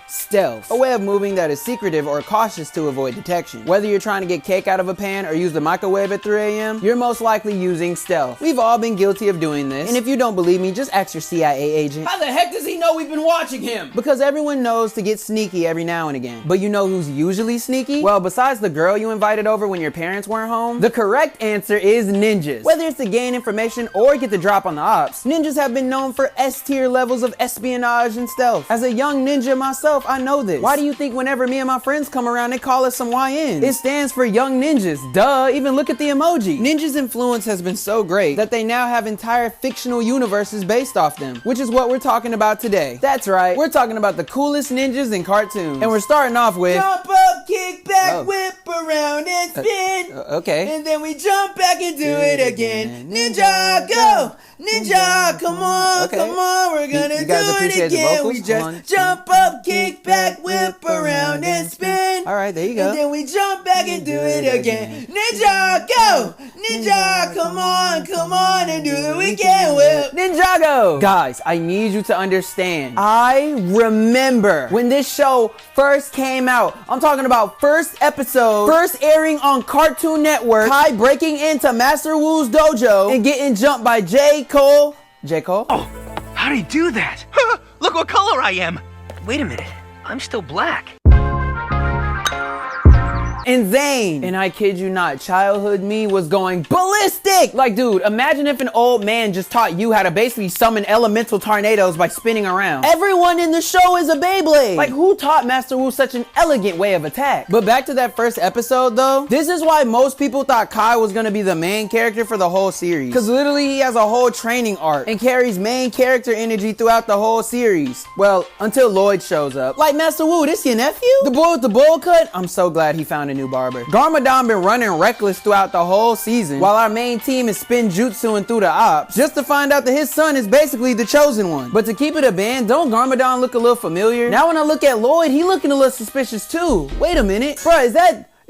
stealth, a way of moving that is secretive or cautious to avoid detection. Whether you're trying to get cake out of a pan or use the microwave at 3 a.m., you're most likely using stealth. We've all been guilty of doing this, and if you don't believe me, just ask your CIA agent. How the heck does he know we've been watching him? Because everyone knows to get sneaky every now and again. But you know who's usually sneaky? Well, besides the girl you invited over when your parents weren't home, the correct answer is ninjas. Whether it's to gain information or get the drop on the ops, ninjas have been known for S-tier levels of espionage and stealth. As a young ninja myself, I know this. Why do you think whenever me and my friends come around, they call us some YNs? It stands for young ninjas. Duh, even look at the emoji. Ninjas' influence has been so great that they now have entire fictional universes based off them, which is what we're talking about today. That's right, we're talking about the coolest ninjas in cartoons. And we're starting off with jump up, kick back, whip around and spin. Okay. And then we jump back and do it again. Ninjago! Ninja, come on, come on, we're gonna do it again. We just jump up, kick back, whip around and spin. Alright, there you go. And then we jump back and do it again. Ninja, go! Ninja, come on, and do the weekend whip. Ninjago! Guys, I need you to understand. I remember when this show first came out. I'm talking about first episode, first airing on Cartoon Network, Kai breaking into Master Wu's dojo and getting jumped by J. Cole. J. Cole? Oh, how'd he do that? Look what color I am. Wait a minute, I'm still black. And Zane. And I kid you not, childhood me was going ballistic. Like, dude, imagine if an old man just taught you how to basically summon elemental tornadoes by spinning around. Everyone in the show is a Beyblade. Like, who taught Master Wu such an elegant way of attack? But back to that first episode though, this is why most people thought Kai was gonna be the main character for the whole series. Cause literally he has a whole training arc and carries main character energy throughout the whole series. Well, until Lloyd shows up. Like, Master Wu, this your nephew? The boy with the bowl cut? I'm so glad he found a new barber. Garmadon been running reckless throughout the whole season, while our main team is spin jutsuing through the ops, just to find out that his son is basically the chosen one. But to keep it a band, don't Garmadon look a little familiar? Now when I look at Lloyd, he looking a little suspicious too. Wait a minute, bruh, is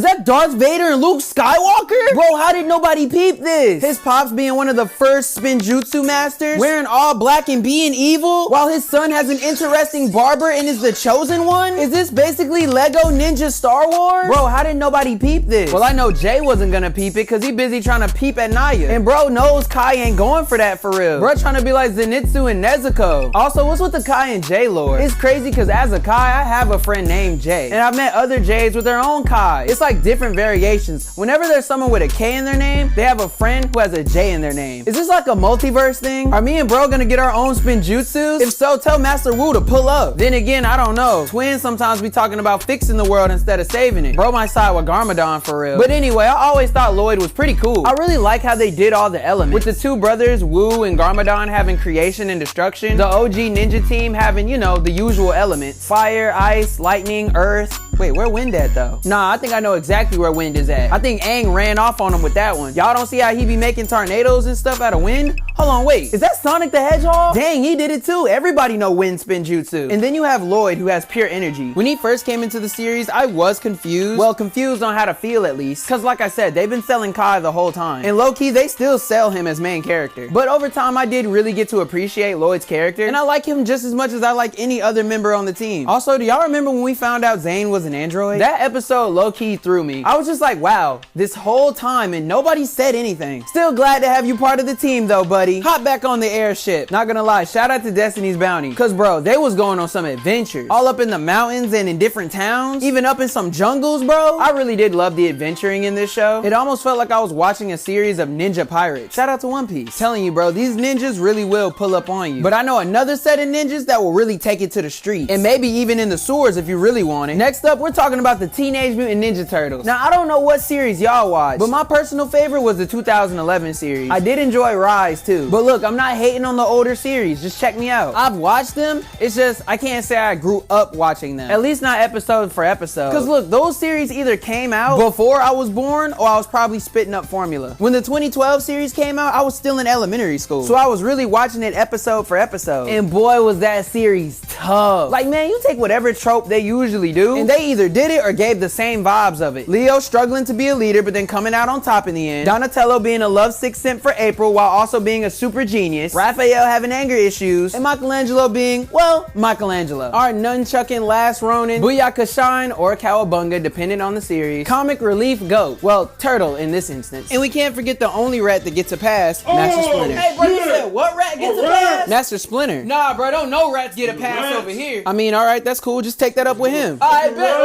that Darth Vader and Luke Skywalker? Bro, how did nobody peep this? His pops being one of the first spin jutsu masters, wearing all black and being evil, while his son has an interesting barber and is the chosen one? Is this basically Lego Ninja Star Wars? Bro, how did nobody peep this? Well, I know Jay wasn't gonna peep it because he busy trying to peep at Naya. And bro knows Kai ain't going for that for real. Bro trying to be like Zenitsu and Nezuko. Also, what's with the Kai and Jay lore? It's crazy because as a Kai, I have a friend named Jay. And I've met other Jays with their own Kai. It's like different variations. Whenever there's someone with a K in their name, they have a friend who has a J in their name. Is this like a multiverse thing? Are me and bro gonna get our own spin jutsus? If so, tell Master Wu to pull up. Then again, I don't know. Twins sometimes be talking about fixing the world instead of saving it. Bro might side with Garmadon for real. But anyway, I always thought Lloyd was pretty cool. I really like how they did all the elements. With the two brothers, Wu and Garmadon, having creation and destruction. The OG ninja team having, you know, the usual elements. Fire, ice, lightning, earth. Wait, where Wind at though? Nah, I think I know exactly where Wind is at. I think Aang ran off on him with that one. Y'all don't see how he be making tornadoes and stuff out of wind? Hold on, wait. Is that Sonic the Hedgehog? Dang, he did it too. Everybody know Wind spin jutsu. And then you have Lloyd, who has pure energy. When he first came into the series, I was confused. Well, confused on how to feel at least. Cause like I said, they've been selling Kai the whole time. And low-key, they still sell him as main character. But over time, I did really get to appreciate Lloyd's character. And I like him just as much as I like any other member on the team. Also, do y'all remember when we found out Zane was an android? That episode low-key threw me. I was just like, wow, this whole time and nobody said anything. Still glad to have you part of the team though, buddy. Hop back on the airship. Not gonna lie, shout out to Destiny's Bounty. Cause bro, they was going on some adventures. All up in the mountains and in different towns. Even up in some jungles, bro. I really did love the adventuring in this show. It almost felt like I was watching a series of ninja pirates. Shout out to One Piece. Telling you, bro, these ninjas really will pull up on you. But I know another set of ninjas that will really take it to the street. And maybe even in the sewers if you really want it. Next up, we're talking about the Teenage Mutant Ninja Turtles. Now, I don't know what series y'all watch, but my personal favorite was the 2011 series. I did enjoy Rise too. But look, I'm not hating on the older series. Just check me out. I've watched them. It's just, I can't say I grew up watching them. At least not episode for episode. Cause look, those series either came out before I was born or I was probably spitting up formula. When the 2012 series came out, I was still in elementary school. So I was really watching it episode for episode. And boy, was that series tough. Like, man, you take whatever trope they usually do, and they They either did it or gave the same vibes of it. Leo struggling to be a leader but then coming out on top in the end. Donatello being a lovesick simp for April while also being a super genius. Raphael having anger issues. And Michelangelo being, well, Michelangelo. Our nunchucking Last Ronin, Booyaka Shine, or Cowabunga depending on the series. Comic relief goat. Well, turtle in this instance. And we can't forget the only rat that gets a pass, Master Splinter. Hey bro, you said what rat gets a pass? Master Splinter. Nah bro, don't no rats get a pass over here. I mean, alright, that's cool. Just take that up with him. I bet.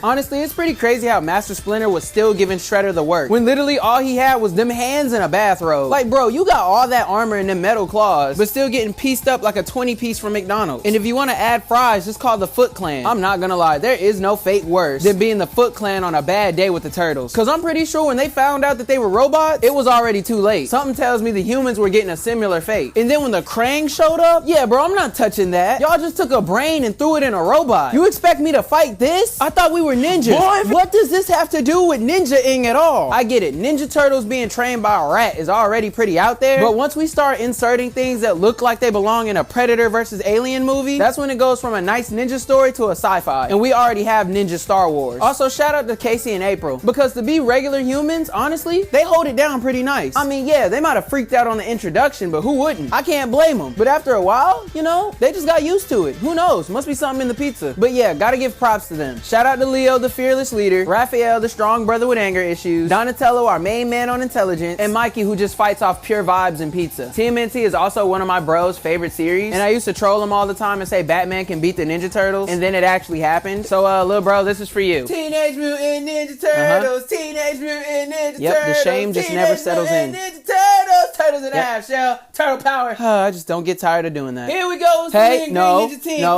Honestly, it's pretty crazy how Master Splinter was still giving Shredder the work when literally all he had was them hands and a bathrobe. Like bro, you got all that armor and them metal claws, but still getting pieced up like a 20 piece from McDonald's. And if you want to add fries, just call the Foot Clan. I'm not gonna lie, there is no fate worse than being the Foot Clan on a bad day with the turtles. Cause I'm pretty sure when they found out that they were robots, it was already too late. Something tells me the humans were getting a similar fate. And then when the Krang showed up, yeah bro, I'm not touching that. Y'all just took a brain and threw it in a robot. You expect me to fight this? I thought we were ninjas. Boy, what does this have to do with ninja-ing at all? I get it, Ninja Turtles being trained by a rat is already pretty out there, but once we start inserting things that look like they belong in a Predator versus Alien movie, that's when it goes from a nice ninja story to a sci-fi. And we already have Ninja Star Wars. Also, shout out to Casey and April, because to be regular humans, honestly, they hold it down pretty nice. I mean, yeah, they might have freaked out on the introduction, but who wouldn't? I can't blame them. But after a while, you know, they just got used to it. Who knows? Must be something in the pizza. But yeah, gotta give props to them. Shout out to Leo, the fearless leader, Raphael, the strong brother with anger issues, Donatello, our main man on intelligence, and Mikey, who just fights off pure vibes and pizza. TMNT is also one of my bros' favorite series, and I used to troll him all the time and say Batman can beat the Ninja Turtles, and then it actually happened. So little bro, this is for you. Teenage Mutant Ninja Turtles, Teenage Mutant Ninja Turtles. Yep, the shame just never settles in. Ninja Turtles, Turtles in a half shell, turtle power. I just don't get tired of doing that. Here we go. Hey, no,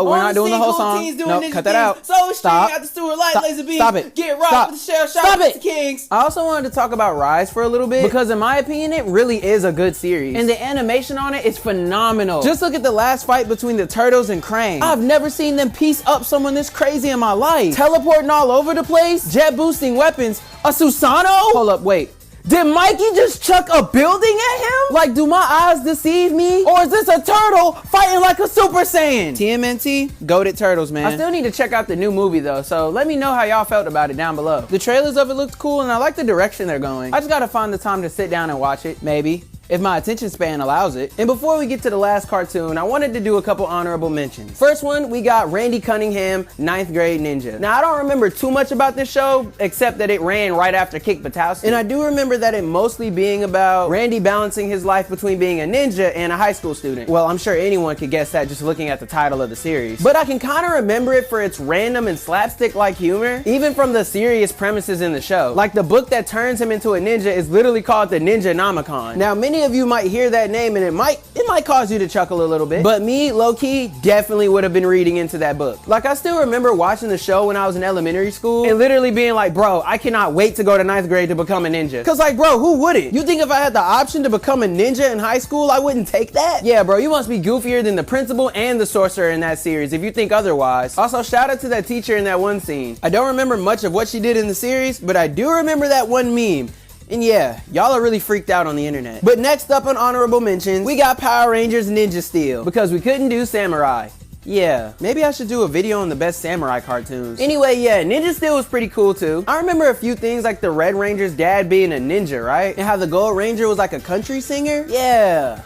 we're not doing the whole song. No, cut that out. Stop. Stop it. Get rocked with the shell shot. Stop it. Kings. I also wanted to talk about Rise for a little bit, because in my opinion, it really is a good series. And the animation on it is phenomenal. Just look at the last fight between the Turtles and Krang. I've never seen them piece up someone this crazy in my life. Teleporting all over the place, jet boosting weapons, a Susano? Hold up, wait. Did Mikey just chuck a building at him? Like, do my eyes deceive me? Or is this a turtle fighting like a Super Saiyan? TMNT, goated turtles, man. I still need to check out the new movie though, so let me know how y'all felt about it down below. The trailers of it looked cool and I like the direction they're going. I just gotta find the time to sit down and watch it, maybe, if my attention span allows it. And before we get to the last cartoon, I wanted to do a couple honorable mentions. First one, we got Randy Cunningham, 9th Grade Ninja. Now, I don't remember too much about this show, except that it ran right after Kick Buttowski. And I do remember that it mostly being about Randy balancing his life between being a ninja and a high school student. Well, I'm sure anyone could guess that just looking at the title of the series. But I can kind of remember it for its random and slapstick-like humor, even from the serious premises in the show. Like the book that turns him into a ninja is literally called the Ninjanomicon. Now, many of you might hear that name and it might cause you to chuckle a little bit, but me, low-key, definitely would have been reading into that book. Like, I still remember watching the show when I was in elementary school and literally being like, bro, I cannot wait to go to 9th grade to become a ninja. Cause like, bro, who wouldn't? You think if I had the option to become a ninja in high school, I wouldn't take that? Yeah, bro, you must be goofier than the principal and the sorcerer in that series if you think otherwise. Also, shout out to that teacher in that one scene. I don't remember much of what she did in the series, but I do remember that one meme. And yeah, y'all are really freaked out on the internet. But next up on honorable mentions, we got Power Rangers Ninja Steel, because we couldn't do Samurai. Yeah, maybe I should do a video on the best samurai cartoons. Anyway, yeah, Ninja Steel was pretty cool too. I remember a few things like the Red Ranger's dad being a ninja, right? And how the Gold Ranger was like a country singer. Yeah.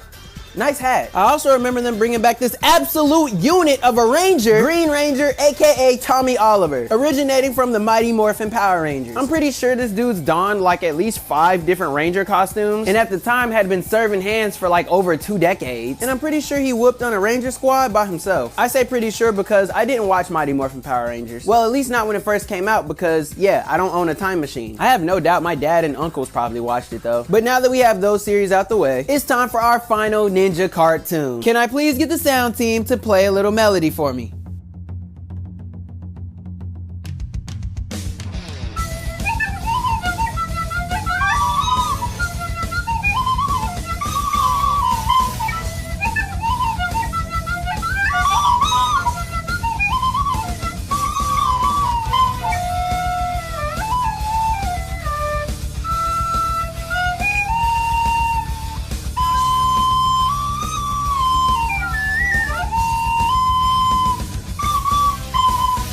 Nice hat. I also remember them bringing back this absolute unit of a ranger, Green Ranger, aka Tommy Oliver, originating from the Mighty Morphin Power Rangers. I'm pretty sure this dude's donned like at least 5 different ranger costumes, and at the time had been serving hands for like over 2 decades. And I'm pretty sure he whooped on a ranger squad by himself. I say pretty sure because I didn't watch Mighty Morphin Power Rangers. Well, at least not when it first came out, because yeah, I don't own a time machine. I have no doubt my dad and uncles probably watched it though. But now that we have those series out the way, it's time for our final ninja cartoon. Can I please get the sound team to play a little melody for me?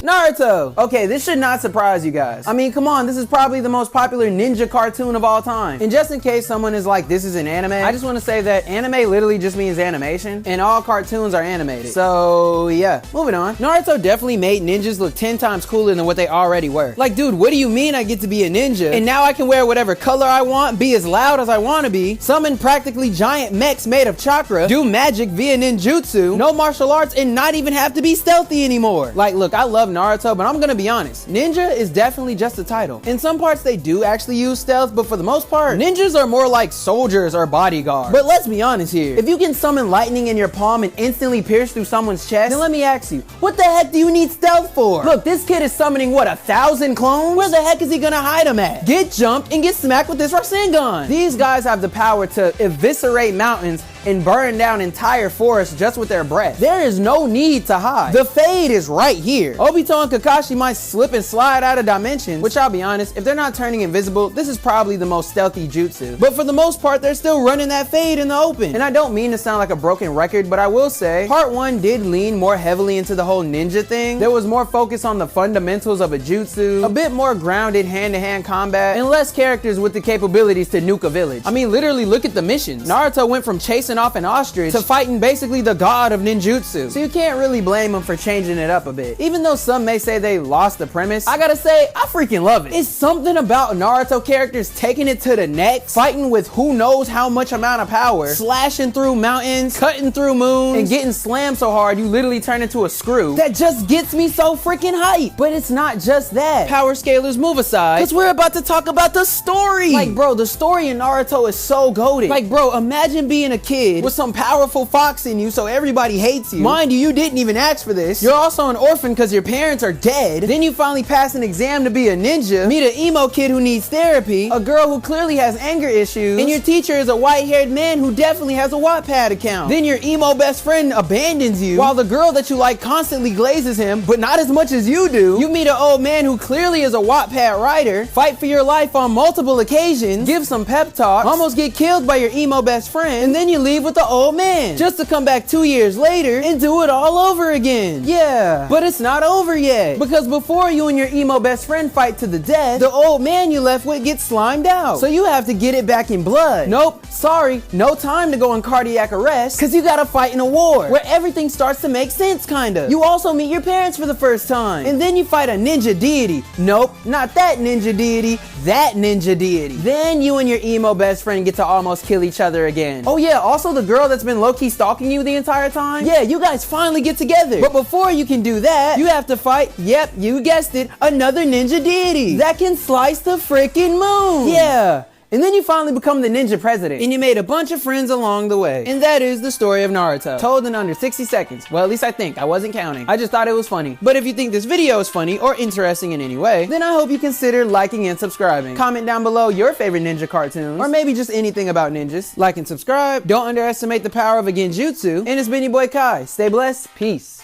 Naruto. Okay, this should not surprise you guys. I mean, come on, this is probably the most popular ninja cartoon of all time. And just in case someone is like, this is an anime, I just want to say that anime literally just means animation, and all cartoons are animated. So yeah, moving on. Naruto definitely made ninjas look 10 times cooler than what they already were. Like, dude, what do you mean I get to be a ninja? And now I can wear whatever color I want, be as loud as I want to be, summon practically giant mechs made of chakra, do magic via ninjutsu, no martial arts, and not even have to be stealthy anymore. Like, look, I love Naruto, but I'm gonna be honest. Ninja is definitely just a title. In some parts, they do actually use stealth, but for the most part, ninjas are more like soldiers or bodyguards. But let's be honest here. If you can summon lightning in your palm and instantly pierce through someone's chest, then let me ask you, what the heck do you need stealth for? Look, this kid is summoning, what, 1,000 clones? Where the heck is he gonna hide them at? Get jumped and get smacked with this Rasengan. These guys have the power to eviscerate mountains and burn down entire forests just with their breath. There is no need to hide. The fade is right here. Obito and Kakashi might slip and slide out of dimensions, which I'll be honest, if they're not turning invisible, this is probably the most stealthy jutsu. But for the most part, they're still running that fade in the open. And I don't mean to sound like a broken record, but I will say, part 1 did lean more heavily into the whole ninja thing. There was more focus on the fundamentals of a jutsu, a bit more grounded hand-to-hand combat, and less characters with the capabilities to nuke a village. I mean, literally look at the missions. Naruto went from chasing off an ostrich to fighting basically the god of ninjutsu. So you can't really blame him for changing it up a bit. Even though some may say they lost the premise, I gotta say, I freaking love it. It's something about Naruto characters taking it to the next, fighting with who knows how much amount of power, slashing through mountains, cutting through moons, and getting slammed so hard you literally turn into a screw. That just gets me so freaking hyped. But it's not just that. Power scalers, move aside, because we're about to talk about the story. Like, bro, the story in Naruto is so goated. Like, bro, imagine being a kid with some powerful fox in you so everybody hates you. Mind you, you didn't even ask for this. You're also an orphan because your parents are dead. Then you finally pass an exam to be a ninja, meet an emo kid who needs therapy, a girl who clearly has anger issues, and your teacher is a white-haired man who definitely has a Wattpad account. Then your emo best friend abandons you, while the girl that you like constantly glazes him, but not as much as you do. You meet an old man who clearly is a Wattpad writer, fight for your life on multiple occasions, give some pep talks, almost get killed by your emo best friend, and then you leave with the old man, just to come back 2 years later and do it all over again. Yeah, but it's not over yet, because before you and your emo best friend fight to the death, the old man you left with gets slimed out. So you have to get it back in blood. Nope, sorry, no time to go in cardiac arrest, because you gotta fight in a war, where everything starts to make sense, kinda. You also meet your parents for the first time, and then you fight a ninja deity. Nope, not that ninja deity, that ninja deity. Then you and your emo best friend get to almost kill each other again. Oh yeah, also the girl that's been low-key stalking you the entire time? Yeah, you guys finally get together. But before you can do that, you have to fight, yep, you guessed it, another ninja deity that can slice the freaking moon. Yeah. And then you finally become the ninja president, and you made a bunch of friends along the way. And that is the story of Naruto, told in under 60 seconds. Well, at least I think. I wasn't counting. I just thought it was funny. But if you think this video is funny or interesting in any way, then I hope you consider liking and subscribing. Comment down below your favorite ninja cartoons, or maybe just anything about ninjas. Like and subscribe. Don't underestimate the power of a genjutsu. And it's been your boy Kai. Stay blessed. Peace.